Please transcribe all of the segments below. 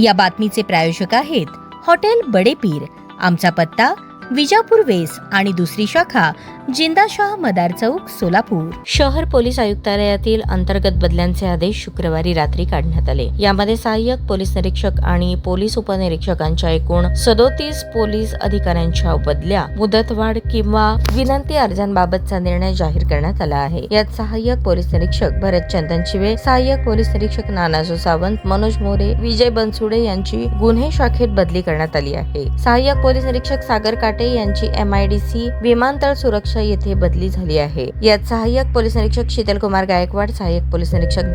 या बातमीचे प्रायोजक आहेत हॉटेल बडे पीर। आमचा पत्ता विजापूर वेस आणि दुसरी शाखा जिंदाशाह मदार चौक सोलापूर। शहर पोलीस आयुक्तालयातील अंतर्गत बदल्यांचे आदेश शुक्रवारी रात्री काढण्यात आले। यामध्ये सहाय्यक पोलीस निरीक्षक आणि पोलीस उपनिरीक्षकांच्या एकूण 37 पोलीस अधिकाऱ्यांच्या बदल्या, मुदतवाढ किंवा विनंती अर्जांबाबतचा निर्णय जाहीर करण्यात आला आहे। यात सहाय्यक पोलीस निरीक्षक भरत चंदनशिवे, सहाय्यक पोलीस निरीक्षक नानाजो सावंत, मनोज मोरे, विजय बनसुडे यांची गुन्हे शाखेत बदली करण्यात आली आहे। सहाय्यक पोलीस निरीक्षक सागर काटे यांची MIDC विमानतळ सुरक्षा येथे बदली झाली आहे। यात सहाय्यक पोलीस निरीक्षक शीतलकुमार गायकवाड, सहाय्यक पोलीस निरीक्षक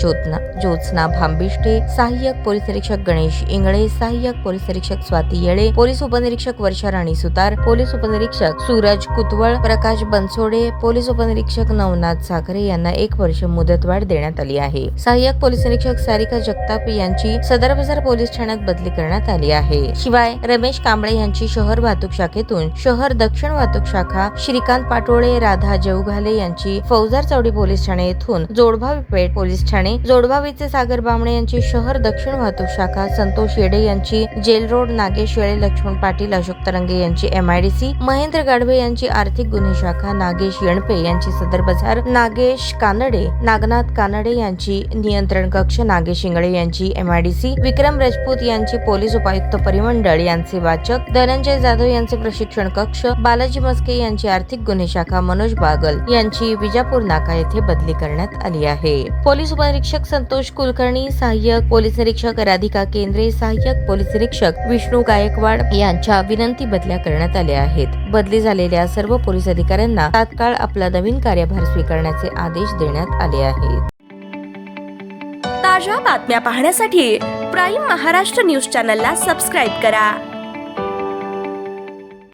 ज्योत्स्ना भांबिष्टे, सहाय्यक पोलीस निरीक्षक गणेश इंगळे, सहाय्यक पोलीस निरीक्षक स्वाती येळे, पोलीस उपनिरीक्षक वर्षा राणी सुतार, पोलीस उपनिरीक्षक सूरज कुतवळ, प्रकाश बनसोडे, पोलीस उपनिरीक्षक नवनाथ साखरे यांना 1 वर्ष मुदतवाढ देण्यात आली आहे। सहाय्यक पोलीस निरीक्षक सारिका जगताप यांची सदर बाजार पोलीस ठाण्यात बदली करण्यात आली आहे। शिवाय रमेश कांबळे यांची शहर वाहतूक शाखेतून शहर दक्षिण वाहतूक शाखा, श्रीकांत पाटोळे, राधा जेवघाले यांची फौजदार चौडी पोलीस ठाणे येथून जोडभावी पेठ पोलीस ठाणे, जोडभावीचे सागर बामणे यांची शहर दक्षिण वाहतूक शाखा, संतोष येडे यांची जेल रोड, नागेश येळे, लक्ष्मण पाटील, अशोक तरंगे यांची MIDC, महेंद्र गाढवे यांची आर्थिक गुन्हे शाखा, नागेश यणपे यांची सदर बाजार, नागेश कानडे, नागनाथ कानडे यांची नियंत्रण कक्ष, नागेश इंगळे यांची MIDC, विक्रम राजपूत यांची पोलीस उपायुक्त परिमंडळ यांचे वाचक, धनंजय जाधव यांचे प्रशिक्षण कक्ष, बालाजी मस्के यांची आर्थिक गुन्हे शाखा, मनोज बागल यांची विजापूर नाका येथे बदली करण्यात आली आहे। पोलीस उपनिरीक्षक संतोष कुलकर्णी, सहाय्यक पोलीस निरीक्षक राधिका केंद्रे, सहाय्यक पोलीस निरीक्षक विष्णू गायकवाड यांच्या विनंती बदल्या करण्यात आल्या आहेत। बदली झालेल्या सर्व पोलीस अधिकाऱ्यांना तात्काळ आपला नवीन कार्यभार स्वीकारण्याचे आदेश देण्यात आले आहेत। ताज्या बातम्या पाहण्यासाठी प्राईम महाराष्ट्र न्यूज चॅनलला सबस्क्राईब करा।